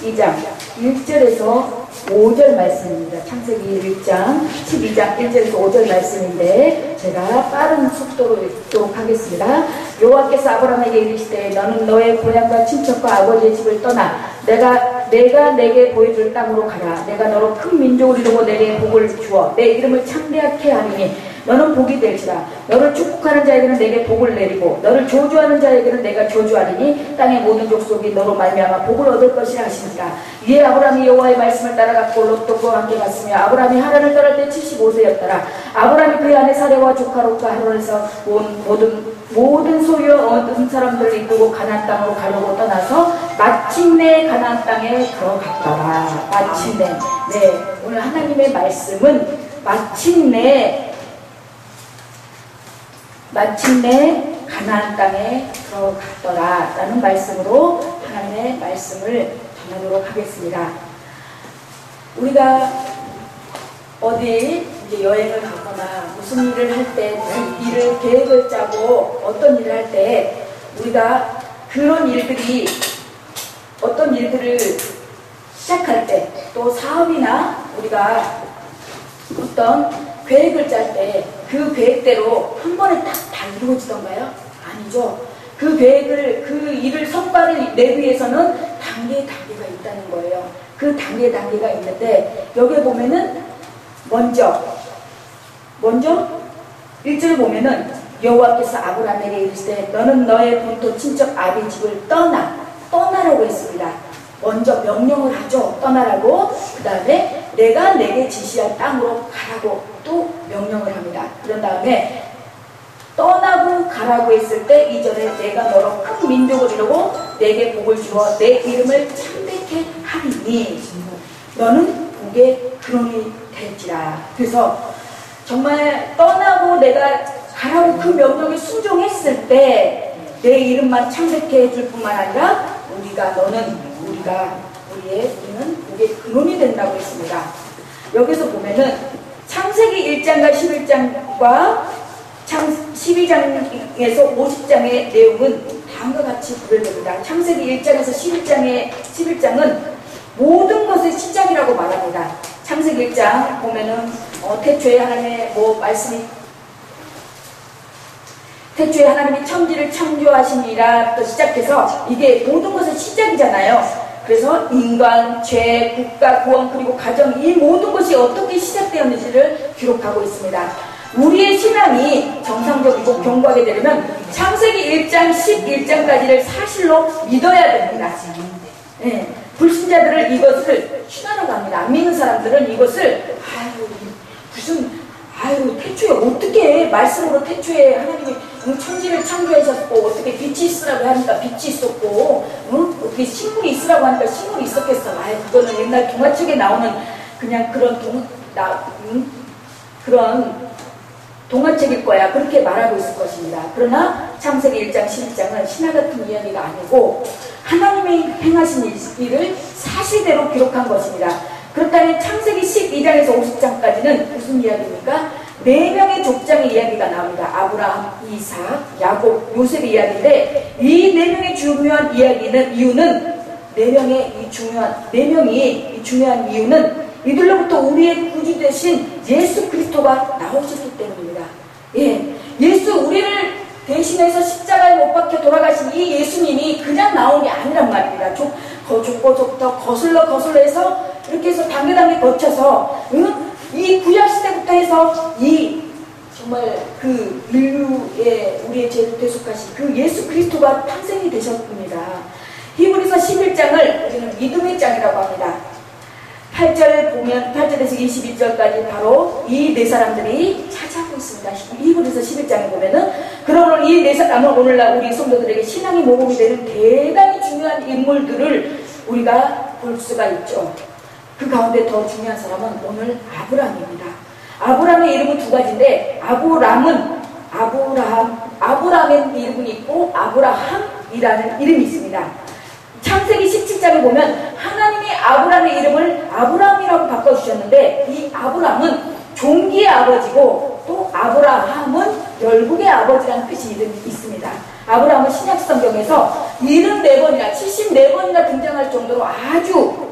12장 1절에서 5절 말씀입니다. 창세기 1장 12장 1절에서 5절 말씀인데 제가 빠른 속도로 읽도록 하겠습니다. 여호와께서 아브라함에게 이르시되 너는 너의 고향과 친척과 아버지의 집을 떠나 내가 내게 보여줄 땅으로 가라. 내가 너로 큰 민족을 이루고 내게 복을 주어 내 이름을 창대하게 하리니 너는 복이 될지라. 너를 축복하는 자에게는 내게 복을 내리고 너를 저주하는 자에게는 내가 저주하리니 땅의 모든 족속이 너로 말미암아 복을 얻을 것이라 하시니라. 이에 아브라함이 여호와의 말씀을 따라갔고 롯과 함께 갔으며 아브라함이 하란을 떠날 때 75세였더라. 아브라함이 그의 아내 사레와 조카 롯과 하란에서 온 모든 소유 얻은 사람들을 이끌고 가나안 땅으로 가려고 떠나서 마침내 가나안 땅에 들어갔더라. 마침내. 네, 오늘 하나님의 말씀은 마침내 가나안 땅에 들어갔더라 라는 말씀으로 하나님의 말씀을 전하도록 하겠습니다. 우리가 어디 이제 여행을 가거나 무슨 일을 할 때, 무슨 일을 계획을 짜고 어떤 일을 할 때 우리가 그런 일들이 어떤 일들을 시작할 때 또 사업이나 우리가 어떤 계획을 짤 때 그 계획대로 한 번에 딱 다 이루어지던가요? 아니죠. 그 계획을, 그 일을 성과를 내기 위해서는 단계가 있다는 거예요. 그 단계가 있는데 여기에 보면은 먼저 1절 보면은 여호와께서 아브라함에게 이르시되 너는 너의 본토 친척 아비 집을 떠나라고 했습니다. 먼저 명령을 하죠. 떠나라고. 그 다음에 내가 내게 지시할 땅으로 가라고 또 명령을 합니다. 그런 다음에 떠나고 가라고 했을 때 2절에 내가 너로 큰 민족을 이루고 내게 복을 주어 내 이름을 창대케 하리니 너는 복의 근원이 될지라. 그래서 정말 떠나고 내가 가라고 그 명령에 순종했을 때 내 이름만 창대케 해줄 뿐만 아니라 우리는 복의 근원이 된다고 했습니다. 여기서 보면은 창세기 1장과 11장과 12장에서 50장의 내용은 다음과 같이 구별됩니다. 창세기 1장에서 11장은 모든 것의 시작이라고 말합니다. 창세기 1장 보면은 태초에 하나님의 태초에 하나님이 천지를 창조하시니라 또 시작해서 이게 모든 것의 시작이잖아요. 그래서 인간, 죄, 국가, 구원 그리고 가정 이 모든 것이 어떻게 시작되었는지를 기록하고 있습니다. 우리의 신앙이 정상적이고 견고하게 되려면 창세기 1장, 11장까지를 사실로 믿어야 됩니다. 네. 불신자들은 이것을 신하라고 합니다. 안 믿는 사람들은 이것을 태초에 어떻게 말씀으로 태초에 하나님이 천지를 창조하셨고 어떻게 빛이 있으라고 하니까 빛이 있었고 어떻게 식물이 있으라고 하니까 식물이 있었겠어. 그거는 옛날 동화책에 나오는 그냥 그런 동화책일 거야. 그렇게 말하고 있을 것입니다. 그러나 창세기 1장 12장은 신화 같은 이야기가 아니고 하나님이 행하신 일을 사실대로 기록한 것입니다. 그렇다면 창세기 12장에서 50장까지는 무슨 이야기입니까? 4명의 족장의 이야기가 나옵니다. 아브라함, 이삭, 야곱, 요셉의 이야기인데 이 4명의 중요한 이유는 4명이 중요한 이유는 이들로부터 우리의 구주 되신 예수 그리스도가 나오셨기 때문입니다. 우리를 대신해서 십자가에 못 박혀 돌아가신 이 예수님이 그냥 나온 게 아니란 말입니다. 족보부터 거슬러 해서 이렇게 해서 단계 거쳐서 이 구약시대부터 해서 정말 그 인류의 우리의 죄를 대속하신 그 예수 그리스도가 탄생이 되셨습니다. 히브리서 11장을 우리는 믿음의 장이라고 합니다. 8절에서 22절까지 바로 이 4사람들이 차지하고 있습니다. 히브리서 11장에 보면은 그러므로 이 4사람은 오늘날 우리 성도들에게 신앙의 모범이 되는 대단히 중요한 인물들을 우리가 볼 수가 있죠. 그 가운데 더 중요한 사람은 오늘 아브라함입니다. 아브라함의 이름은 2가지인데 아브라함의 이름은 있고 아브라함이라는 이름이 있습니다. 창세기 17장에 보면 하나님이 아브라함의 이름을 아브라함이라고 바꿔주셨는데 이 아브라함은 종기의 아버지고 또 아브라함은 열국의 아버지라는 뜻이 있습니다. 아브라함은 신약 성경에서 74번이나 74번이나 등장할 정도로 아주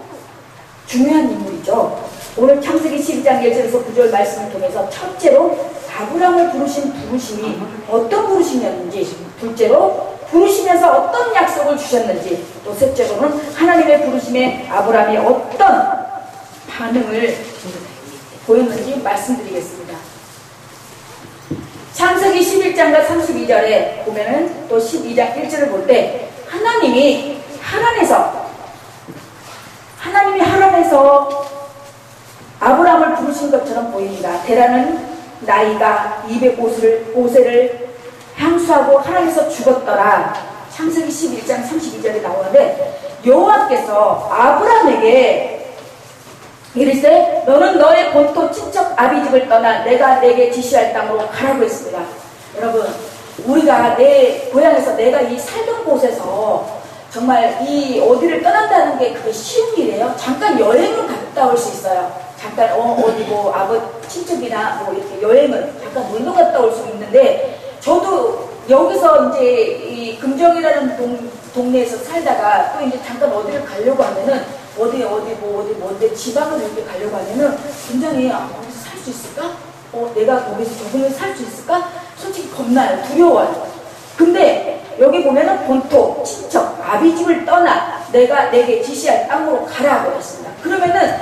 중요한 인물이죠. 오늘 창세기 12장 1절에서 9절 말씀을 통해서 첫째로 아브라함을 부르신 부르심이 어떤 부르심이었는지, 둘째로 부르시면서 어떤 약속을 주셨는지, 또 셋째로는 하나님의 부르심에 아브라함이 어떤 반응을 보였는지 말씀드리겠습니다. 창세기 11장과 32절에 보면은 또 12장 1절을 볼 때 하나님이 하란에서 아브라함을 부르신 것처럼 보입니다. 데라는 나이가 205세를 향수하고 하란에서 죽었더라. 창세기 11장 32절에 나오는데 여호와께서 아브라함에게 이르시되 너는 너의 본토 친척 아비집을 떠나 내가 내게 지시할 땅으로 가라고 했습니다. 여러분, 우리가 내 고향에서 내가 이 살던 곳에서 정말 이 어디를 떠난다는 게 그게 쉬운 일이에요. 잠깐 여행은 갔다 올 수 있어요. 잠깐 어디 뭐 아버지 친척이나 뭐 이렇게 여행을 잠깐 놀러 갔다 올 수 있는데, 저도 여기서 이제 이 금정이라는 동네에서 살다가 또 이제 잠깐 어디를 가려고 하면은 어디 뭔데 지방을 이렇게 가려고 하면은 굉장히 거기서 살 수 있을까? 내가 거기서 적응을 살 수 있을까? 솔직히 겁나요. 두려워요. 근데 여기 보면은 본토, 친척, 아비집을 떠나 내가 내게 지시할 땅으로 가라고 했습니다. 그러면은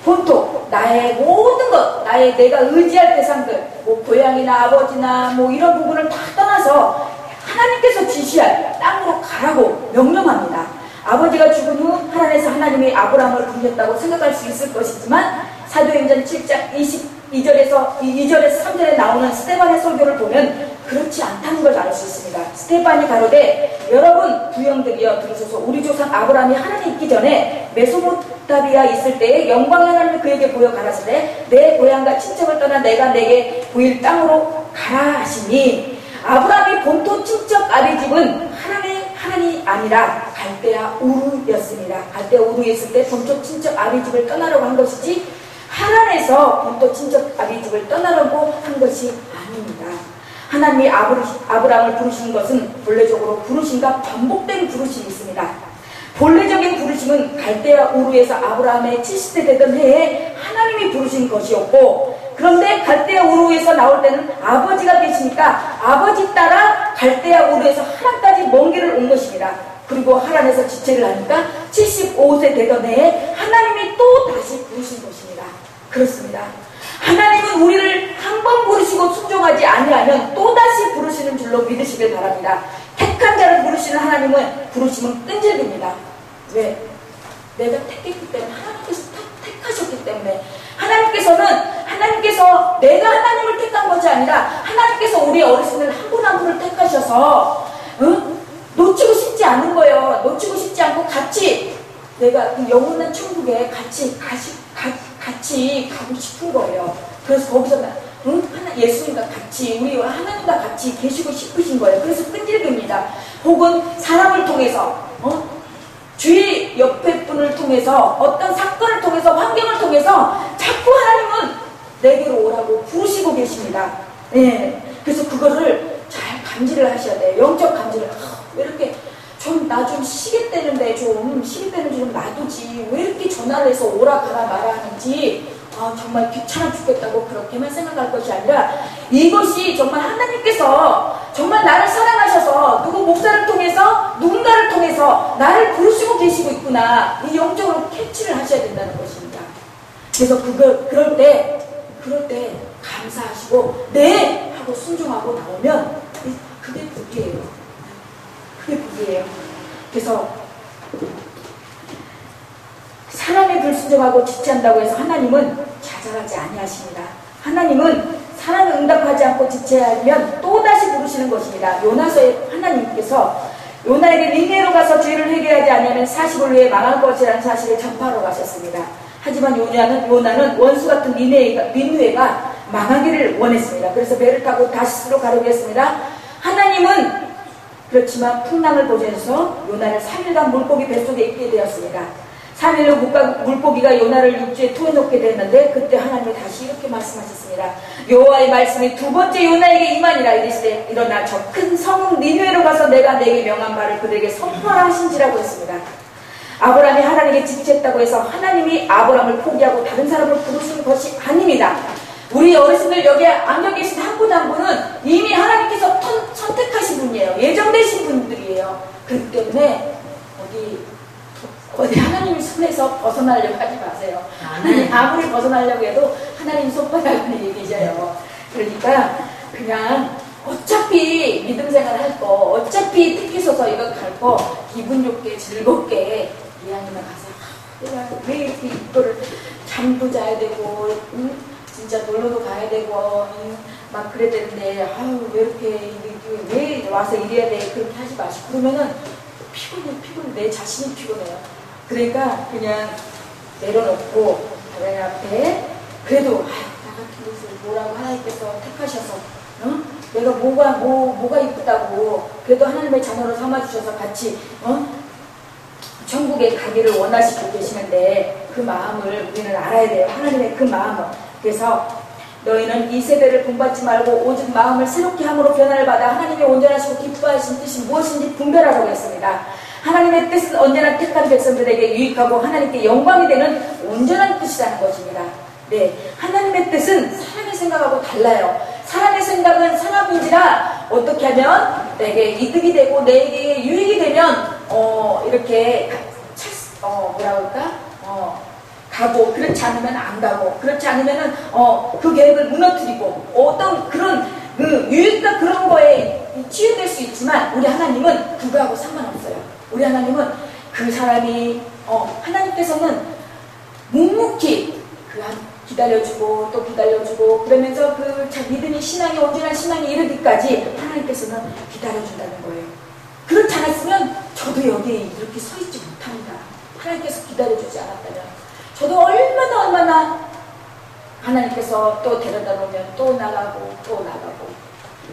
본토, 나의 모든 것, 내가 의지할 대상들, 뭐 고향이나 아버지나 뭐 이런 부분을 다 떠나서 하나님께서 지시할 땅으로 가라고 명령합니다. 아버지가 죽은 후 하란에서 하나님이 아브라함을 부르셨다고 생각할 수 있을 것이지만 사도행전 7장 2절에서 3절에 나오는 스데반의 설교를 보면 그렇지 않다는 걸 알 수 있습니다. 스데반이 가로되 여러분 부형들이여 들으소서. 우리 조상 아브라함이 하란에 있기 전에 메소포타미아 있을 때에 영광의 하나님이 그에게 보여 가라사대 내 고향과 친척을 떠나 내가 내게 보일 땅으로 가라 하시니, 아브라함이 본토 친척 아비집은 하란이 아니라 갈대아 우르였습니다. 갈대아 우르에 있을 때 본토 친척 아비집을 떠나라고 한 것이지 하란에서 본토 친척 아비집을 떠나라고 한 것이 아닙니다. 하나님이 아브라함을 부르신 것은 본래적으로 부르심과 반복된 부르심이 있습니다. 본래적인 부르심은 갈대아 우르에서 아브라함의 70세 되던 해에 하나님이 부르신 것이었고, 그런데 갈대아 우르에서 나올 때는 아버지가 계시니까 아버지 따라 갈대아 우르에서 하란까지 먼 길을 온 것입니다. 그리고 하란에서 지체를 하니까 75세 되던 해에 하나님이 또 다시 부르신 것입니다. 그렇습니다. 하나님은 우리를 한 번 부르시고 순종하지 아니하면 또다시 부르시는 줄로 믿으시길 바랍니다. 택한 자를 부르시는 하나님은 부르시면 끈질깁니다. 왜? 내가 택했기 때문에, 하나님께서 택하셨기 때문에. 하나님께서 내가 하나님을 택한 것이 아니라 하나님께서 우리 어르신을 한 분 한 분을 택하셔서 놓치고 싶지 않은 거예요. 놓치고 싶지 않고 같이 내가 영원한 천국에 같이 가고 싶은 거예요. 그래서 거기서 예수님과 같이, 우리 하나님과 같이 계시고 싶으신 거예요. 그래서 끈질깁니다. 혹은 사람을 통해서, 주위 옆에 분을 통해서, 어떤 사건을 통해서, 환경을 통해서 자꾸 하나님은 내게로 오라고 부르시고 계십니다. 네. 그래서 그거를 잘 감지를 하셔야 돼요. 영적 감지를. 왜 이렇게 나 좀 쉬겠다는데 좀 놔두지. 왜 이렇게 전화를 해서 오라 가라 말아 하는지. 정말 귀찮아 죽겠다고 그렇게만 생각할 것이 아니라, 이것이 정말 하나님께서 정말 나를 사랑하셔서 누구 목사를 통해서, 누군가를 통해서 나를 부르시고 계시고 있구나. 이 영적으로 캐치를 하셔야 된다는 것입니다. 그래서 그럴 때 감사하시고 네! 하고 순종하고 나오면 그게 복이에요. 그게 복이에요. 그래서 사람이 불순종하고 지체한다고 해서 하나님은 좌절하지 아니하십니다. 하나님은 사람이 응답하지 않고 지체하면 또다시 부르시는 것입니다. 요나서에 하나님께서 요나에게 니네로 가서 죄를 회개하지 않으면 40일 후에 망할 것이라는 사실을 전파하러 가셨습니다. 하지만 요나는 원수 같은 니느웨가 망하기를 원했습니다. 그래서 배를 타고 다시스로 가려고 했습니다. 하나님은 그렇지만 풍랑을 보내셔서 요나를 3일간 물고기 뱃속에 있게 되었습니다. 3일 후 물고기가 요나를 육지에 토해놓게 됐는데 그때 하나님이 다시 이렇게 말씀하셨습니다. 여호와의 말씀이 두 번째 요나에게 임하니라. 이르시되 일어나 저 큰 성 니느웨로 가서 내가 내게 명한 바를 그들에게 선포하라 하신지라고 했습니다. 아브라함이 하나님께 지체했다고 해서 하나님이 아브라함을 포기하고 다른 사람을 부르신 것이 아닙니다. 우리 어르신들 여기에 앉아 계신 한 분 한 분은 이미 하나님께서 선택하신 분이에요. 예정되신 분들이에요. 그렇기 때문에 어디 하나님 손에서 벗어나려고 하지 마세요. 하나님 아무리 벗어나려고 해도 하나님 손바닥을 얘기하셔요. 그러니까 그냥 어차피 믿음 생활 할 거, 어차피 택해서서 이거 갈 거, 기분 좋게 즐겁게 이왕이면 가세요. 왜 이렇게 이거를 잠도 자야 되고, 진짜 놀러도 가야 되고, 막 그래야 되는데, 아유, 왜 이렇게, 왜 와서 이래야 돼? 그렇게 하지 마시고. 그러면은 피곤해. 내 자신이 피곤해요. 그러니까 그냥 내려놓고, 하나님 앞에, 그래도, 아유, 나 같은 것을 뭐라고 하나님께서 택하셔서, 내가 뭐가 이쁘다고, 그래도 하나님의 자녀로 삼아주셔서 같이, 천국에 가기를 원하시고 계시는데, 그 마음을 우리는 알아야 돼요. 하나님의 그 마음을. 그래서 너희는 이 세대를 본받지 말고 오직 마음을 새롭게 함으로 변화를 받아 하나님의 온전하시고 기뻐하신 뜻이 무엇인지 분별하라고 했습니다. 하나님의 뜻은 언제나 택한 백성들에게 유익하고 하나님께 영광이 되는 온전한 뜻이라는 것입니다. 네, 하나님의 뜻은 사람의 생각하고 달라요. 사람의 생각은 사람인지라 어떻게 하면 내게 이득이 되고 내게 유익이 되면 이렇게 가고, 그렇지 않으면 안 가고, 그렇지 않으면은 그 계획을 무너뜨리고 어떤 그런 유익과 그런 거에 치유될 수 있지만 우리 하나님은 그거하고 상관없어요. 우리 하나님은 그 사람이 하나님께서는 묵묵히 기다려주고 또 기다려주고 그러면서 그 믿음이 신앙이 온전한 신앙이 이르기까지 하나님께서는 기다려준다는 거예요. 그렇지 않았으면 저도 여기에 이렇게 서 있지 못합니다. 하나님께서 기다려주지 않았다면 저도 얼마나 하나님께서 또 데려다 놓으면 또 나가고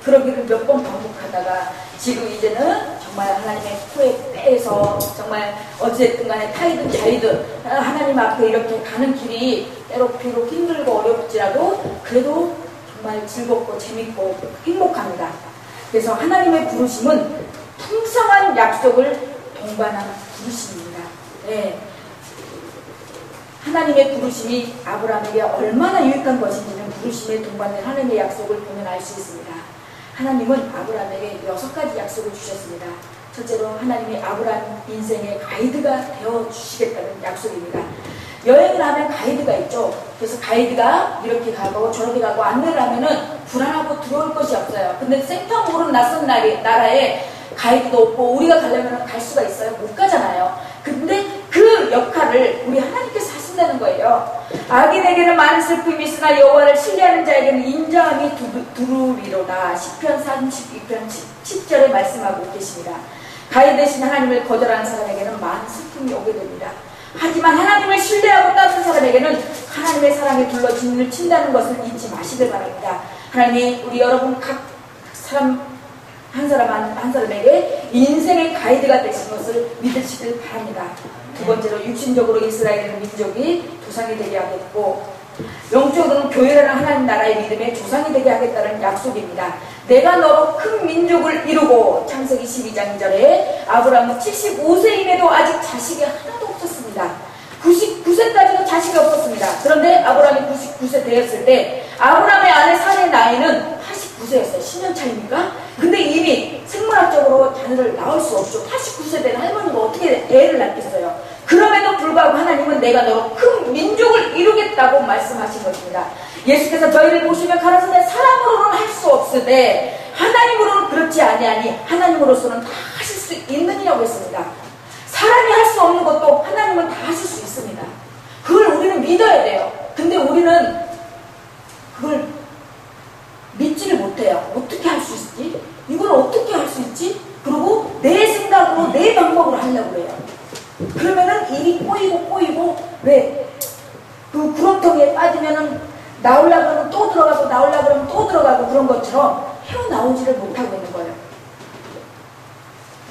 그러기를 몇 번 반복하다가 지금 이제는 정말 하나님의 코에 빼서 정말 어찌됐든 간에 타이든 자이든 하나님 앞에 이렇게 가는 길이 때로 비록 힘들고 어렵지라도 그래도 정말 즐겁고 재밌고 행복합니다. 그래서 하나님의 부르심은 풍성한 약속을 동반한 부르심입니다. 네. 하나님의 부르심이 아브라함에게 얼마나 유익한 것인지는 부르심에 동반된 하나님의 약속을 보면 알 수 있습니다. 하나님은 아브라함에게 6가지 약속을 주셨습니다. 첫째로 하나님이 아브라함 인생의 가이드가 되어주시겠다는 약속입니다. 여행을 하면 가이드가 있죠. 그래서 가이드가 이렇게 가고 저렇게 가고 안내를 하면은 불안하고 두려울 것이 없어요. 근데 생판 모르는 낯선 나라에 가이드도 없고 우리가 가려면 갈 수가 있어요? 못 가잖아요. 근데 그 역할을 우리 하나님께서 하신다는 거예요. 악인에게는 많은 슬픔이 있으나 여호와를 신뢰하는 자에게는 인자함이 두루리로다. 시편 32편 10절에 말씀하고 계십니다. 가이드 대신 하나님을 거절하는 사람에게는 많은 슬픔이 오게 됩니다. 하지만 하나님을 신뢰하고 따르는 사람에게는 하나님의 사랑에 둘러 진을 친다는 것을 잊지 마시길 바랍니다. 하나님이 우리 여러분 각 사람 한 사람에게 인생의 가이드가 되신 것을 믿으시길 바랍니다. 두 번째로 육신적으로 이스라엘 민족이 조상이 되게 하겠고 영적으로는 교회라는 하나님 나라의 믿음의 조상이 되게 하겠다는 약속입니다. 내가 너로 큰 민족을 이루고 창세기 12장 2절에 아브라함은 75세임에도 아직 자식이 하나도 없었습니다. 99세까지도 자식이 없었습니다. 그런데 아브라함이 99세 되었을 때 아브라함의 아내 사라의 나이는 89세였어요. 10년 차입니까? 근데 이미 생물학적으로 자녀를 낳을 수 없죠. 89세 된 할머니가 어떻게 애를 낳겠어요? 그럼에도 불구하고 하나님은 내가 너로 큰 민족을 이루겠다고 말씀하신 것입니다. 예수께서 저희를 보시며 가라사대 사람으로는 할 수 없으되 하나님으로는 그렇지 아니하니 하나님으로서는 다 하실 수 있느니라고 했습니다. 사람이 할 수 없는 것도 하나님은 다 하실 수 있습니다. 그걸 우리는 믿어야 돼요. 근데 우리는 그걸 믿지를 못해요. 어떻게 할 수 있지? 이걸 어떻게 할 수 있지? 그리고 내 생각으로 내 방법으로 하려고 해요. 그러면은 일이 꼬이고 왜? 그 구렁텅이에 빠지면은 나오려고 그러면 또 들어가고 나오려고 그러면 또 들어가고 그런 것처럼 헤어나오지를 못하고 있는 거예요.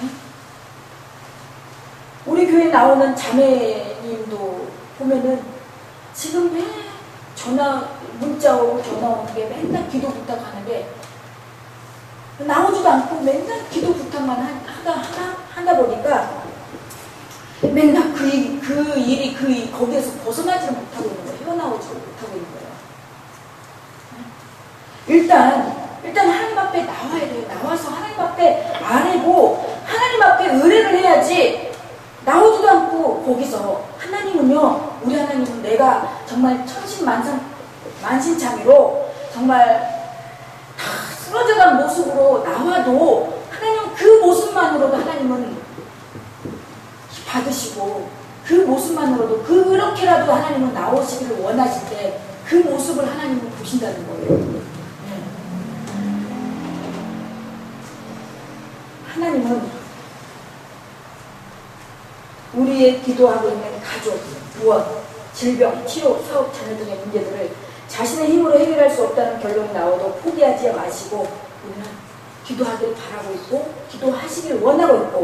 네? 우리 교회에 나오는 자매님 목사님도 보면은 지금 매 문자 오고 전화 오는 게 맨날 기도 부탁하는데 나오지도 않고 맨날 기도 부탁만 하다 보니까 맨날 그 일이 거기에서 벗어나지를 못하고 있는 거예요. 헤어나오지를 못하고 있는 거예요. 일단 하나님 앞에 나와야 돼요. 나와서 하나님 앞에 아뢰고 하나님 앞에 의뢰를 해야지. 나오지도 않고 거기서 하나님은요, 우리 하나님은 내가 정말 만신창이로 정말 다 쓰러져간 모습으로 나와도 하나님은 그 모습만으로도 하나님은 받으시고 그 모습만으로도 그렇게라도 하나님은 나오시기를 원하실 때 그 모습을 하나님은 보신다는 거예요. 하나님은 우리의 기도하고 있는 가족, 무엇, 질병, 치료, 사업, 자녀 등의 문제들을 자신의 힘으로 해결할 수 없다는 결론이 나와도 포기하지 마시고 우리는 기도하기를 바라고 있고 기도하시길 원하고 있고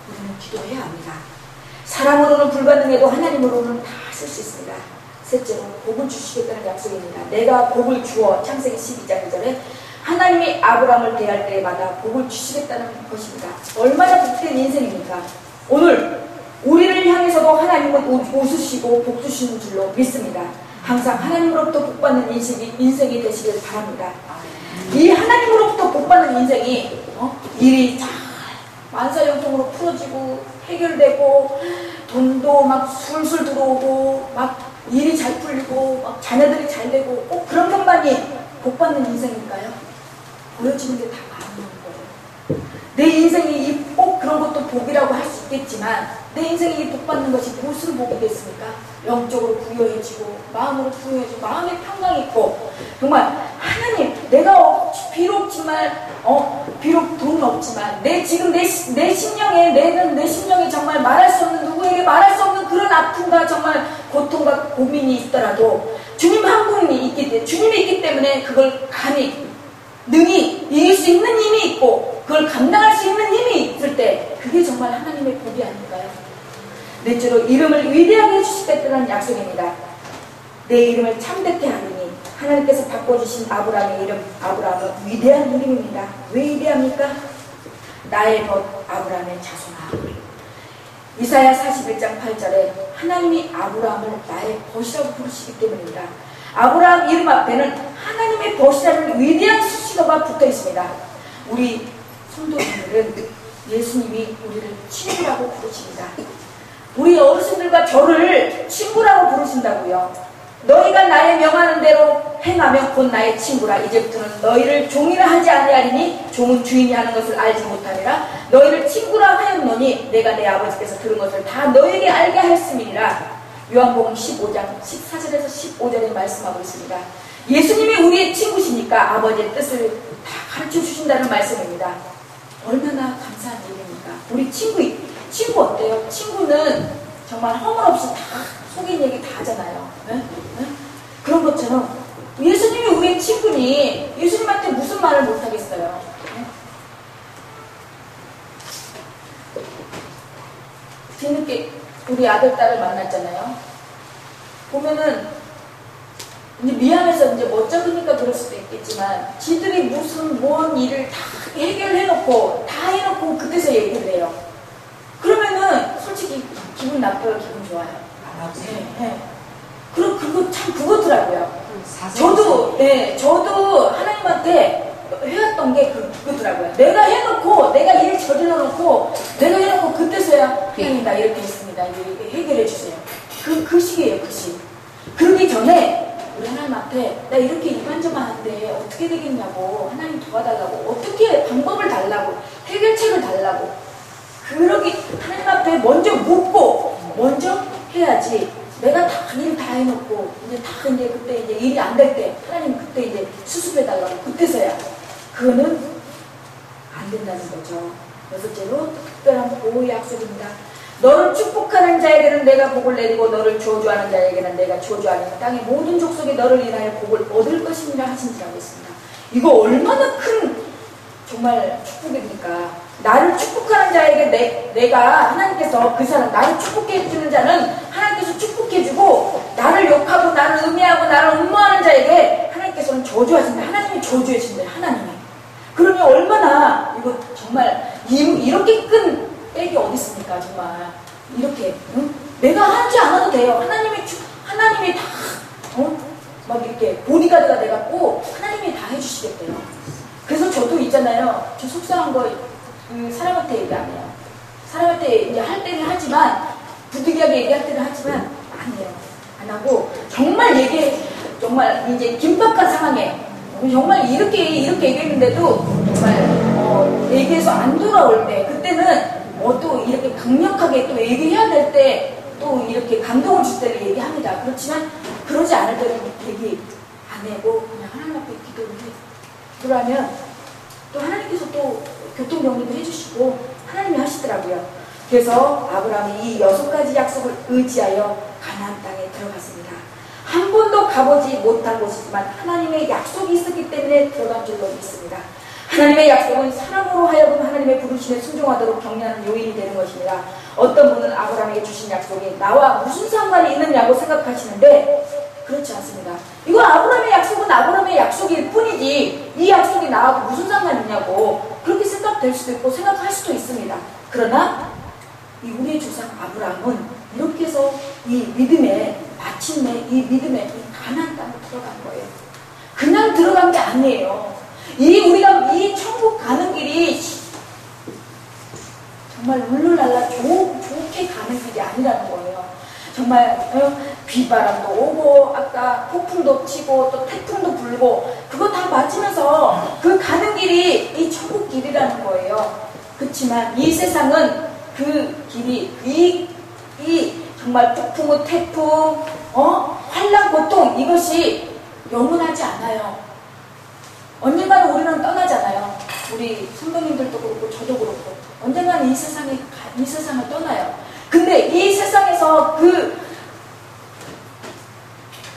우리는 기도해야 합니다. 사람으로는 불가능해도 하나님으로는 다 쓸 수 있습니다. 셋째로 복을 주시겠다는 약속입니다. 내가 복을 주어 창세기 12장 2절에 하나님이 아브라함을 대할 때마다 복을 주시겠다는 것입니다. 얼마나 복된 인생입니까? 오늘 우리를 향해서도 하나님은 웃으시고 복 주시는 줄로 믿습니다. 항상 하나님으로부터 복받는 인생이 되시길 바랍니다. 이 하나님으로부터 복받는 인생이 일이 잘 만사형통으로 풀어지고 해결되고 돈도 막 술술 들어오고 막 일이 잘 풀리고 막 자녀들이 잘 되고 꼭 그런 것만이 복받는 인생일까요? 보여지는 게 다 아닌 거예요. 내 인생이 꼭 그런 것도 복이라고 할 수 있겠지만 내 인생이 복받는 것이 무슨 복이겠습니까? 영적으로 부여해지고 마음으로 부여해지고 마음의 평강이 있고 정말 하나님 내가 비록 돈은 없지만 지금 내 심령에 내 심령이 정말 말할 수 없는 누구에게 말할 수 없는 그런 아픔과 정말 고통과 고민이 있더라도 주님 한 분이 주님이 있기 때문에 그걸 감히 능히 이길 수 있는 힘이 있고 그걸 감당할 수 있는 힘이 있을 때 그게 정말 하나님의 복이 아닐까요? 넷째로 이름을 위대하게 해주시겠다는 약속입니다. 내 이름을 참되게 하리니 하나님께서 바꿔주신 아브라함의 이름 아브라함은 위대한 이름입니다. 왜 위대합니까? 나의 벗 아브라함의 자손아. 이사야 41장 8절에 하나님이 아브라함을 나의 벗이라고 부르시기 때문입니다. 아브라함 이름 앞에는 하나님의 벗이라는 위대한 수식어가 붙어 있습니다. 우리 성도님들은 예수님이 우리를 친구라고 부르십니다. 우리 어르신들과 저를 친구라고 부르신다고요. 너희가 나의 명하는 대로 행하면 곧 나의 친구라. 이제부터는 너희를 종이라 하지 아니하리니 종은 주인이 하는 것을 알지 못하니라. 너희를 친구라 하였노니 내가 내 아버지께서 들은 것을 다 너희에게 알게 하였음이니라. 요한복음 15장 14절에서 15절에 말씀하고 있습니다. 예수님이 우리의 친구시니까 아버지의 뜻을 다 가르쳐 주신다는 말씀입니다. 얼마나 감사한 일입니까? 우리 친구 어때요? 친구는 정말 허물없이 다 속인 얘기 다 하잖아요. 네? 네? 그런 것처럼 예수님이 우리의 친구니 예수님한테 무슨 말을 못하겠어요. 네? 뒤늦게 우리 아들, 딸을 만났잖아요. 보면은 이제 미안해서 이제 멋쩍으니까 그럴 수도 있겠지만 지들이 뭔 일을 다 해결해놓고 다 해놓고 그때서 얘기를 해요. 그러면은 솔직히 기분 나빠요, 기분 좋아요? 네, 네. 그거 참 그거더라고요. 저도 하나님한테 해왔던 게 그거더라고요. 내가 해놓고, 내가 일 저질러 놓고, 내가 해놓고 그때서야 하나님 나 이렇게 했습니다. 이렇게 해결해 주세요. 그 시기예요, 그 시. 그러기 전에 우리 하나님한테 나 이렇게 이만저만한데 어떻게 되겠냐고 하나님 도와달라고 어떻게 방법을 달라고 해결책을 달라고 그러기 하나님 앞에 먼저 묻고 먼저 해야지. 내가 다 일 다 해놓고 이제 그때 이제 일이 안 될 때 하나님 그때 이제 수습해달라고 그때서야 그거는 안 된다는 거죠. 여섯째로 특별한 보호의 약속입니다. 너를 축복하는 자에게는 내가 복을 내리고 너를 저주하는 자에게는 내가 저주하리니 땅의 모든 족속이 너를 인하여 복을 얻을 것이니라 하신지라고 했습니다. 이거 얼마나 큰 정말 축복입니까? 나를 축복하는 자에게 내가 하나님께서 그 사람 나를 축복해 주는 자는 하나님께서 축복해 주고, 나를 욕하고 나를 음해하고 나를 음모하는 자에게 하나님께서는 저주하신다. 하나님이 저주해 준대. 하나님이. 그러니 얼마나 이거 정말 이렇게 큰 백이 어디 있습니까? 정말 이렇게 응? 내가 하지 않아도 돼요. 하나님이 다 막 이렇게 보디가드가 돼갖고 하나님이 다 해주시겠대요. 그래서 저도 있잖아요. 저 속상한 거 사람한테 얘기 안 해요. 사람한테 이제 할 때는 하지만, 부득이하게 얘기할 때는 하지만 안 해요. 안 하고 정말 정말 이제 긴박한 상황에 정말 이렇게 얘기했는데도 정말 얘기해서 안 돌아올 때, 그때는 또 이렇게 강력하게 또 얘기해야 될 때 또 이렇게 감동을 줄 때를 얘기합니다. 그렇지만 그러지 않을 때는 얘기 안 하고 그냥 하나님 앞에 기도를 해요. 그러면 또 하나님께서 또 교통정리도 해주시고 하나님이 하시더라고요. 그래서 아브라함이 이 6가지 약속을 의지하여 가나안 땅에 들어갔습니다. 한 번도 가보지 못한 곳이지만 하나님의 약속이 있었기 때문에 들어간 줄로 믿습니다. 하나님의 약속은 사람으로 하여금 하나님의 부르심에 순종하도록 격려하는 요인이 되는 것입니다. 어떤 분은 아브라함에게 주신 약속이 나와 무슨 상관이 있느냐고 생각하시는데 그렇지 않습니다. 이거 아브라함의 약속은 아브라함의 약속일 뿐이지 이 약속이 나하고 무슨 상관이 있냐고 그렇게 생각될 수도 있고 생각할 수도 있습니다. 그러나 우리의 조상 아브라함은 이렇게 해서 마침내 이 믿음에 가나안 땅에 들어간 거예요. 그냥 들어간 게 아니에요. 우리가 이 천국 가는 길이 정말 룰루랄라 좋게 가는 길이 아니라는 거예요. 정말 비바람도 오고 아까 폭풍도 치고 또 태풍도 불고 그거 다 맞으면서 그 가는 길이 이 천국 길이라는 거예요. 그렇지만 이 세상은 그 길이 이 정말 폭풍, 태풍, 환난, 고통 이것이 영원하지 않아요. 언젠가는 우리는 떠나잖아요. 우리 선배님들도 그렇고 저도 그렇고 언젠가는 이 세상을 떠나요. 근데 이 세상에서 그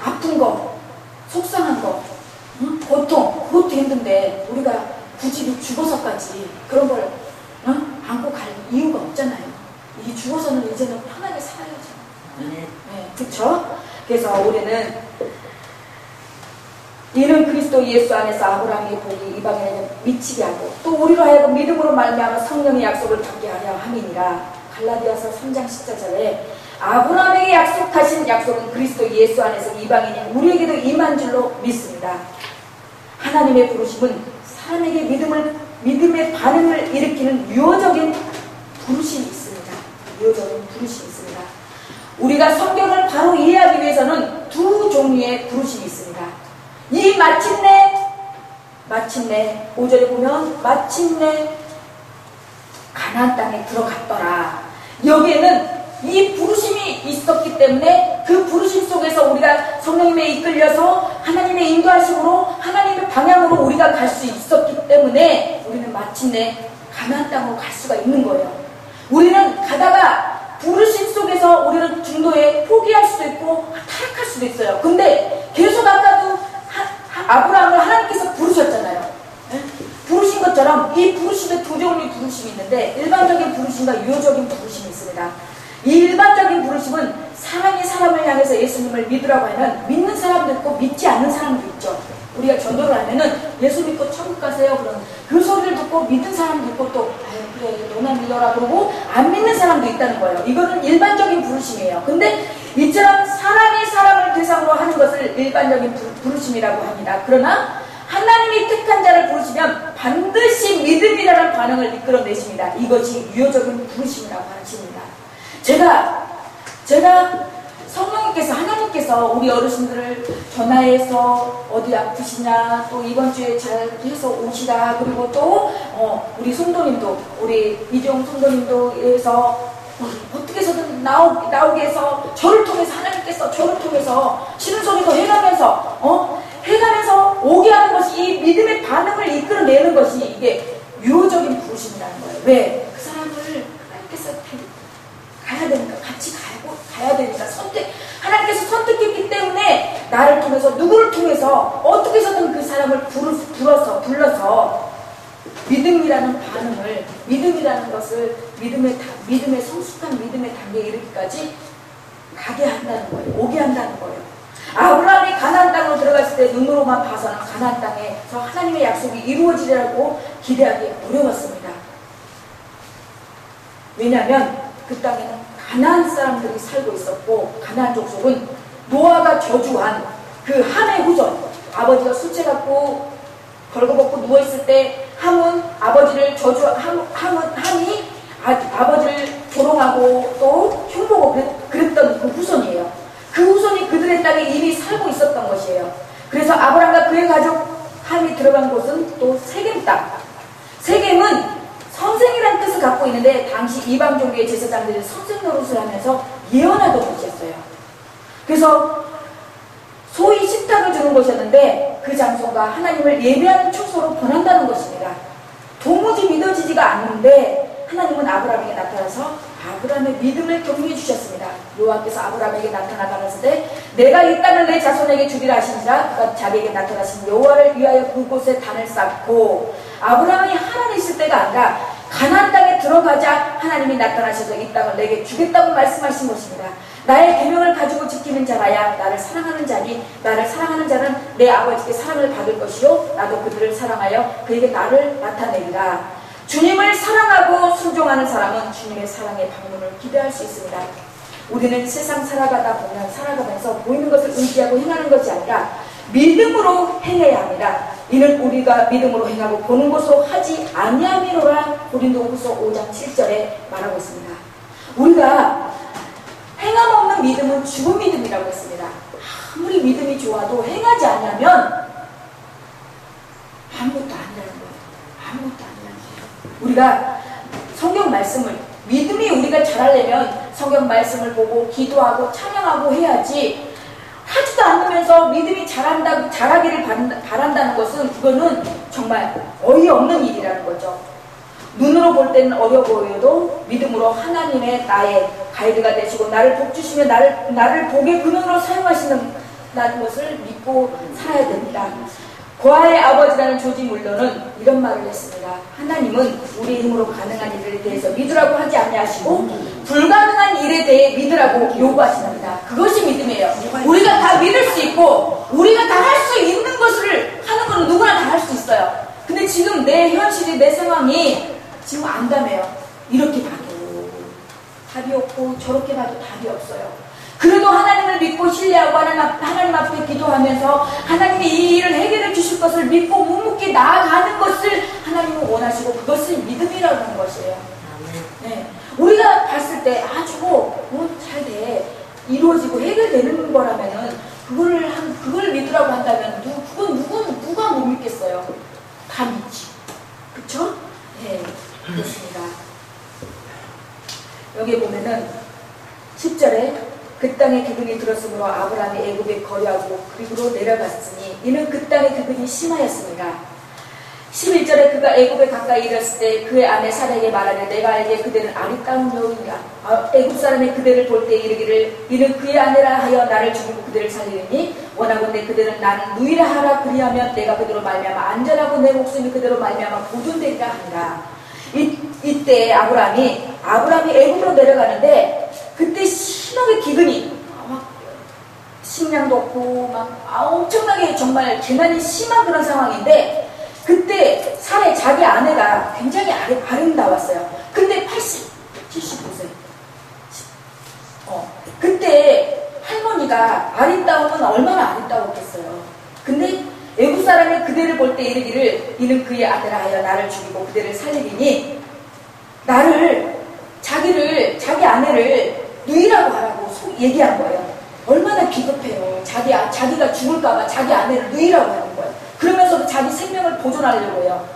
아픈 거, 속상한 거, 고통, 그것도 힘든데 우리가 굳이 죽어서까지 그런 걸 안고 갈 이유가 없잖아요. 이 죽어서는 이제는 편하게 살아야죠. 네, 그렇죠? 그래서 우리는 이는 그리스도 예수 안에서 아브라함의 복이 이방인에게 미치게 하고 또 우리로 하여금 믿음으로 말미암아 성령의 약속을 받게 하려 함이니라. 갈라디아서 3장 14절에 아브라함에게 약속하신 약속은 그리스도 예수 안에서 이방인인 우리에게도 임한 줄로 믿습니다. 하나님의 부르심은 사람에게 믿음의 반응을 일으키는 유효적인 부르심이 있습니다. 유효적인 부르심이 있습니다. 우리가 성경을 바로 이해하기 위해서는 두 종류의 부르심이 있습니다. 이 마침내 5절에 보면 마침내 가나안 땅에 들어갔더라. 여기에는 이 부르심이 있었기 때문에 그 부르심 속에서 우리가 성령님에 이끌려서 하나님의 인도하심으로 하나님의 방향으로 우리가 갈 수 있었기 때문에 우리는 마침내 가나안 땅으로 갈 수가 있는 거예요. 우리는 가다가 부르심 속에서 우리는 중도에 포기할 수도 있고 타락할 수도 있어요. 근데 계속 아까도 아브라함을 하나님께서 부르셨잖아요. 네? 부르신 것처럼 이 부르심에 두 종류의 부르심이 있는데 일반적인 부르심과 유효적인 부르심이 있습니다. 이 일반적인 부르심은 사람이 사람을 향해서 예수님을 믿으라고 하면 믿는 사람도 있고 믿지 않는 사람도 있죠. 우리가 전도를 하면은 예수 믿고 천국 가세요. 그런 그 소리를 듣고 믿는 사람도 있고 또 그래 너만 믿어라 그러고 안 믿는 사람도 있다는 거예요. 이거는 일반적인 부르심이에요. 근데 이처럼 사람이 사람을 대상으로 하는 것을 일반적인 부르심이라고 합니다. 그러나 하나님이 택한 자를 부르시면 반드시 믿음이라는 반응을 이끌어내십니다. 이것이 유효적인 부르심이라고 하십니다. 제가 성령님께서 하나님께서 우리 어르신들을 전화해서 어디 아프시냐 또 이번 주에 잘 해서 오시라 그리고 또 우리 성도님도 우리 이종 성도님도 해서 어떻게 해서든 나오게 해서 저를 통해서 하나님께서 저를 통해서 싫은 소리도 해가면서 오게 하는 것이 이 믿음의 반응을 이끌어내는 것이 이게 유효적인 부르심이라는 거예요. 왜? 그 사람을 하나님께서 가야 되니까 같이 가야 되니까 하나님께서 선택했기 때문에 나를 통해서 누구를 통해서 어떻게 해서든 그 사람을 불러서 믿음이라는 반응을, 믿음이라는 것을 믿음의 성숙한 믿음의 단계에 이르기까지 가게 한다는 거예요. 오게 한다는 거예요. 아브라함이 가나안 땅으로 들어갔을 때 눈으로만 봐서는 가나안 땅에서 하나님의 약속이 이루어지리라고 기대하기 어려웠습니다. 왜냐하면 그 땅에는 가나안 사람들이 살고 있었고, 가나안 족속은 노아가 저주한 그 함의 후손, 아버지가 수채 갖고 걸거벗고 누워있을 때 함은 아버지를 함이 아버지를 조롱하고 또 흉보고 그랬던 그 후손이에요. 그 후손이 그들의 땅에 이미 살고 있었던 것이에요. 그래서 아브라함과 그의 가족 함이 들어간 곳은 또 세겜 땅. 세겜은 선생이라는 뜻을 갖고 있는데, 당시 이방 종교의 제사장들이 선생 노릇을 하면서 예언하던 곳이었어요. 그래서 소위 식탁을 주는 곳이었는데, 그 장소가 하나님을 예배하는 처소로 변한다는 것입니다. 도무지 믿어지지가 않는데 하나님은 아브라함에게 나타나서 아브라함의 믿음을 격려해 주셨습니다. 여호와께서 아브라함에게 나타나셨을 때 내가 이 땅을 내 자손에게 주리라 하시니라. 그가 자기에게 나타나신 여호와를 위하여 그곳에 단을 쌓고, 아브라함이 하란에 있을 때가 아니라 가나안 땅에 들어가자 하나님이 나타나셔서 이 땅을 내게 주겠다고 말씀하신 것입니다. 나의 계명을 가지고 지키는 자라야 나를 사랑하는 자니, 나를 사랑하는 자는 내 아버지께 사랑을 받을 것이요 나도 그들을 사랑하여 그에게 나를 나타내리라. 주님을 사랑하고 순종하는 사람은 주님의 사랑의 방문을 기대할 수 있습니다. 우리는 세상 살아가면서 보이는 것을 의지하고 행하는 것이 아니라 믿음으로 행해야 합니다. 이는 우리가 믿음으로 행하고 보는 것으로 하지 아니함이로라. 고린도후서 5장 7절에 말하고 있습니다. 우리가 행함 없는 믿음은 죽은 믿음이라고 했습니다. 아무리 믿음이 좋아도 행하지 않으면 아무것도 아니라는 거예요. 아무것도 아니라는 거예요. 우리가 성경 말씀을, 믿음이 우리가 잘하려면 성경 말씀을 보고 기도하고 찬양하고 해야지, 하지도 않으면서 믿음이 잘하기를 바란다는 것은, 그거는 정말 어이없는 일이라는 거죠. 눈으로 볼 때는 어려 보여도 믿음으로 하나님의 나의 가이드가 되시고 나를 복주시며 나를 복의 근원으로 사용하시는 것을 믿고 살아야 됩니다. 고아의 아버지라는 조지 물러는 이런 말을 했습니다. 하나님은 우리 힘으로 가능한 일에 대해서 믿으라고 하지 아니하시고 불가능한 일에 대해 믿으라고 요구하십니다. 그것이 믿음이에요. 우리가 다 믿을 수 있고 우리가 다 할 수 있는 것을 하는 건 누구나 다 할 수 있어요. 근데 지금 내 현실이, 내 상황이 지금 안다며요. 이렇게 봐도 답이 없고 저렇게 봐도 답이 없어요. 그래도 하나님을 믿고 신뢰하고 하나님 앞에 기도하면서 하나님이 이 일을 해결해 주실 것을 믿고 묵묵히 나아가는 것을 하나님은 원하시고, 그것을 믿음이라는 것이에요. 네. 우리가 봤을 때 저거 잘 돼, 이루어지고 해결되는 거라면은 그걸 믿으라고 한다면 누가 못 믿겠어요? 다 믿지. 그쵸? 네, 그렇습니다. 여기 보면은 10절에 그 땅의 기근이 들었으므로 아브라함이 애굽에 거류하고 그리로 내려갔으니 이는 그 땅의 기근이 심하였습니다. 11절에 그가 애굽에 가까이 이르렀을 때 그의 아내 사라에게 말하되 내가 알기에 그대는 아리따운 여인이라. 애굽 사람이 그대를 볼 때 이르기를 이는 그의 아내라 하여 나를 죽이고 그대를 살리니 원하건대 그대는 나는 누이라 하라. 그리하면 내가 그대로 말미암아 안전하고 내 목숨이 그대로 말미암아 보존되리라 하니라. 이때 아브라함이 애굽으로 내려가는데 그때 심하게 기근이 식량도 없고 엄청나게 정말 재난이 심한 그런 상황인데, 그때 사례 자기 아내가 굉장히 아름다웠어요. 근데 75세. 그때 할머니가 아름다우면 얼마나 아름다웠겠어요. 근데 애굽 사람이 그대를 볼 때 이르기를 이는 그의 아내라 하여 나를 죽이고 그대를 살리리니 자기 아내를 누이라고 하라고 얘기한 거예요. 얼마나 비겁해요. 자기가 죽을까봐 자기 아내를 누이라고 하는 거예요. 그러면서 자기 생명을 보존하려고 해요.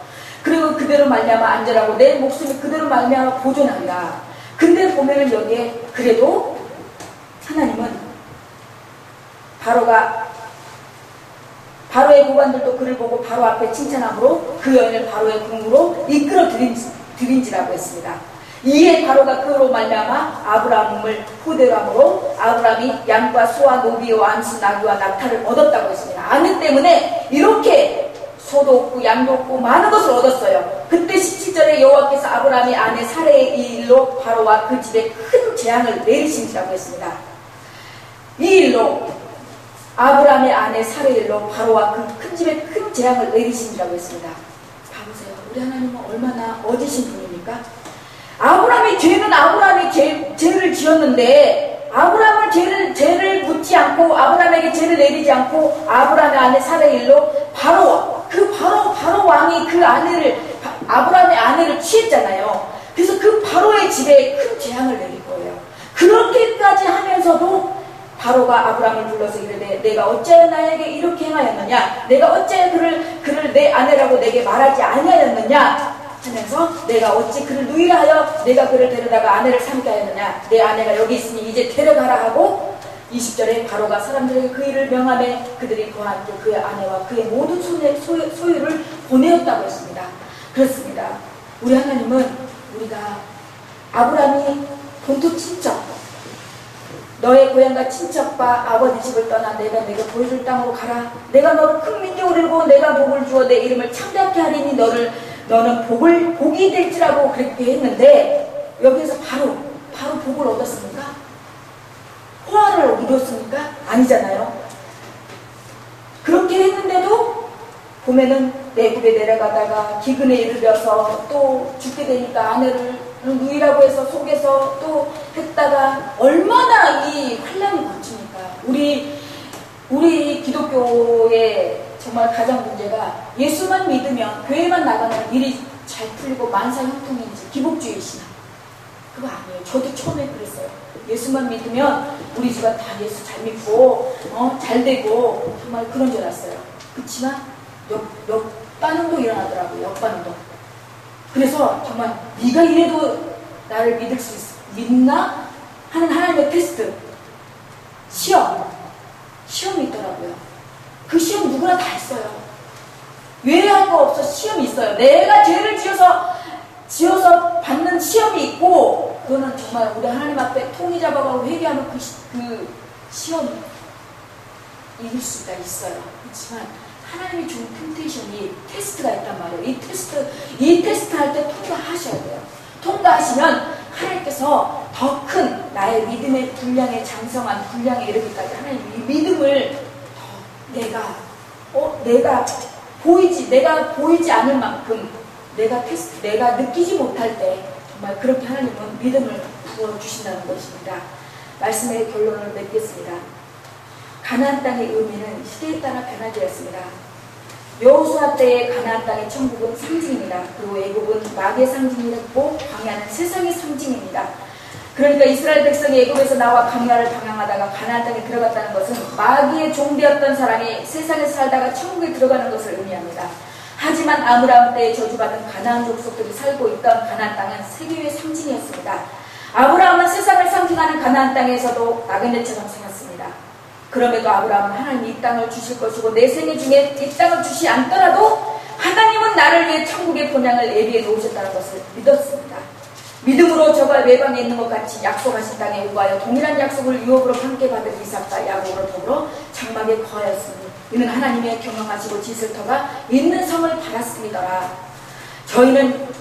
그리고 그대로 말미암아 안전하고 내 목숨이 그대로 말미암아 보존하리라. 근데 보면은 여기에 그래도 하나님은 바로의 고관들도 그를 보고 바로 앞에 칭찬함으로 그 여인을 바로의 궁으로 이끌어 들인지라고 했습니다. 이에 바로가 그로 말미암아 아브라함을 후대로 함으로 아브라함이 양과 소와 노비와 암수 나귀와 낙타를 얻었다고 했습니다. 아내 때문에 이렇게 소도 없고 양도 없고 많은 것을 얻었어요. 그때 17절에 여호와께서 아브라함의 아내 사레의 이 일로 바로와 그 집에 큰 재앙을 내리신다고 했습니다. 이 일로 아브라함의 아내 사레의 일로 바로와 그 큰 집에 큰 재앙을 내리신다고 했습니다. 봐보세요. 우리 하나님은 얼마나 어지신 분입니까? 아브라함의 죄는 아브라함이 죄를 지었는데 아브라함을 죄를 묻지 않고 아브라함에게 죄를 내리지 않고 아브라함의 아내 사레의 일로 바로 왕이 그 아내를 아브라함의 아내를 취했잖아요. 그래서 그 바로의 집에 큰 재앙을 내릴 거예요. 그렇게까지 하면서도 바로가 아브라함을 불러서 이르되 내가 어찌하여 나에게 이렇게 행하였느냐, 내가 어찌하여 그를 내 아내라고 내게 말하지 아니하였느냐 하면서 내가 어찌 그를 누이라 하여 내가 그를 데려다가 아내를 삼게 하였느냐, 내 아내가 여기 있으니 이제 데려가라 하고 20절에 바로가 사람들에게 그 일을 명하매 그들이 고난도 그의 아내와 그의 모든 소유를 보내었다고 했습니다. 그렇습니다. 우리 하나님은 우리가 아브라함이 본토 친척, 너의 고향과 친척과 아버지 집을 떠나 내가 보여줄 땅으로 가라. 내가 너를 큰 민족을 이루고 내가 복을 주어 내 이름을 창대하게 하리니 너는 복이 될지라고 그렇게 했는데 여기에서 바로 복을 얻었습니까? 호화를 이루었습니까? 아니잖아요. 그렇게 했는데도 보면은 내국에 내려가다가 기근에 이르러서 또 죽게 되니까 아내를 누이라고 해서 속에서 또 했다가 얼마나 이 환란이 거칩니까? 우리 기독교의 정말 가장 문제가 예수만 믿으면 교회만 나가면 일이 잘 풀리고 만사형통인지 기복주의 신앙. 그거 아니에요. 저도 처음에 그랬어요. 예수만 믿으면 우리 집안 다 예수 잘 믿고 잘 되고 정말 그런 줄 알았어요. 그렇지만 역반응도 일어나더라고요. 역반응도. 그래서 정말 네가 이래도 나를 믿을 수 믿나? 하는 하나님의 테스트. 시험이 있더라고요. 그 시험 누구나 다 있어요. 외회할 거 없어. 시험이 있어요. 내가 죄를 지어서 받는 시험이 있고 그거는 정말 우리 하나님 앞에 통이 잡아가고 회개하면 그 시험 이길 수가 있어요. 그렇지만 하나님이 준 템테이션이 테스트가 있단 말이에요. 이 테스트 할 때 통과하셔야 돼요. 통과하시면 하나님께서 더 큰 나의 믿음의 분량에 장성한 분량에 이르기까지 하나님 이 믿음을 더 내가 보이지 않을 만큼 내가 느끼지 못할 때 정말 그렇게 하나님은 믿음을 부어주신다는 것입니다. 말씀의 결론을 맺겠습니다. 가나안 땅의 의미는 시대에 따라 변화되었습니다. 여호수아 때의 가나안 땅의 천국은 상징입니다. 그리고 애굽은 마귀의 상징이었고 광야는 세상의 상징입니다. 그러니까 이스라엘 백성이 애굽에서 나와 광야를 방황하다가 가나안 땅에 들어갔다는 것은 마귀의 종되었던 사람이 세상에서 살다가 천국에 들어가는 것을 의미합니다. 하지만 아브라함 때에 저주받은 가나안 족속들이 살고 있던 가나안 땅은 세계의 상징이었습니다. 아브라함은 세상을 상징하는 가나안 땅에서도 나그네처럼 살았습니다. 그럼에도 아브라함은 하나님이 이 땅을 주실 것이고 내 생애 중에 이 땅을 주시 않더라도 하나님은 나를 위해 천국의 본향을 예비해 놓으셨다는 것을 믿었습니다. 믿음으로 저가 외방에 있는 것 같이 약속하신 땅에 오가여 동일한 약속을 유업으로 함께 받은 이삭과 야곱으로 더불어 장막에 거하였으니 이는 하나님의 경영하시고 지슬터가 있는 성을 받았음이더라.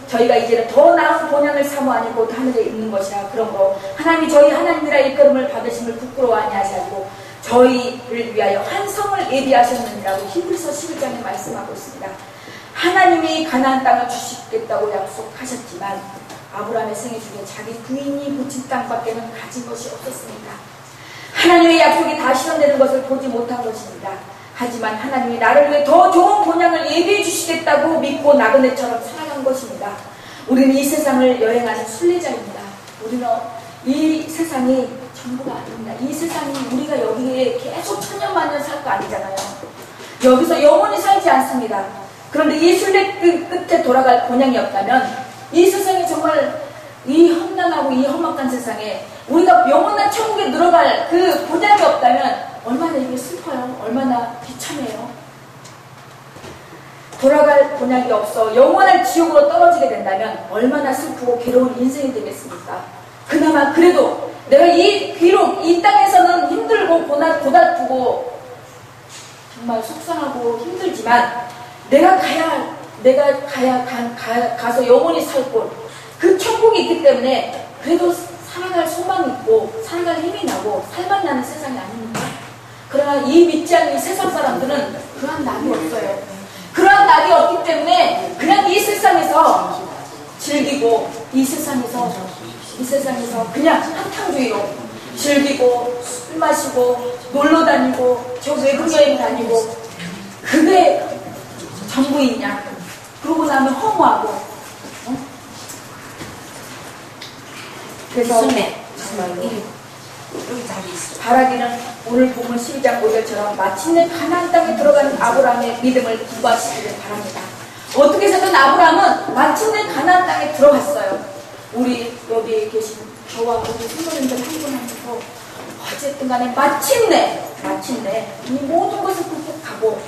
저희가 이제는 더 나은 본향을 사모하니 곧 하늘에 있는 것이라. 그러므로 하나님이 저희 하나님이라 일컬음을 받으심을 부끄러워하니 하시고 저희를 위하여 한 성을 예비하셨느니라고 히브리서 11장에 말씀하고 있습니다. 하나님이 가나안 땅을 주시겠다고 약속하셨지만 아브라함의 생애 중에 자기 부인이 붙인 땅밖에는 가진 것이 없었습니다. 하나님의 약속이 다 실현되는 것을 보지 못한 것입니다. 하지만 하나님이 나를 위해 더 좋은 본향을 예비해 주시겠다고 믿고 나그네처럼 살아간 것입니다. 우리는 이 세상을 여행하는 순례자입니다. 우리는 이 세상이 전부가 아닙니다. 이 세상이 우리가 여기에 계속 천년만년 살 거 아니잖아요. 여기서 영원히 살지 않습니다. 그런데 이 순례 끝에 돌아갈 본향이 없다면 이 세상이 정말 이 험난하고 이 험악한 세상에 우리가 영원한 천국에 들어갈 그 본향이 없다면 얼마나 이게 슬퍼요. 얼마나 비참해요. 돌아갈 본향이 없어 영원한 지옥으로 떨어지게 된다면 얼마나 슬프고 괴로운 인생이 되겠습니까? 그나마 그래도 내가 비록 이 땅에서는 힘들고 고달프고 정말 속상하고 힘들지만 가서 영원히 살 곳, 그 천국이 있기 때문에 그래도 살아갈 소망이 있고 살아갈 힘이 나고 살만 나는 세상이 아닙니까? 그러나 이 믿지 않는 세상 사람들은 그러한 낙이 없어요. 그러한 낙이 없기 때문에 그냥 이 세상에서 즐기고 이 세상에서 그냥 한탕주의로 즐기고 술 마시고 놀러 다니고 저 외국 여행 다니고 그게 전부이냐? 그러고 나면 허무하고 그래서 정말로 바라기는 오늘 본문 12장 5절처럼 마침내 가나안 땅에 들어가는 아브라함의 믿음을 기뻐하시기를 바랍니다. 어떻게 해서든 아브라함은 마침내 가나안 땅에 들어갔어요. 우리 여기 계신 저와 우리 성도님들 한 분 한 분도 어쨌든 간에 마침내 이 모든 것을 극복하고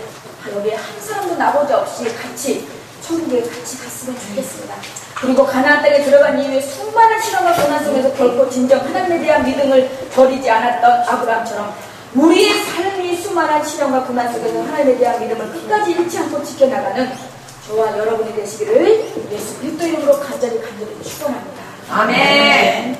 여기 한 사람도 나보자 없이 같이 천국에 같이 갔으면 좋겠습니다. 그리고 가나안 땅에 들어간 이후에 수많은 시련과 고난 속에서 결코 진정 하나님에 대한 믿음을 버리지 않았던 아브라함처럼 우리의 삶이 수많은 시련과 고난 속에서 하나님에 대한 믿음을 끝까지 잃지 않고 지켜나가는 저와 여러분이 되시기를 예수 그리스도 이름으로 간절히 축원합니다. 아멘.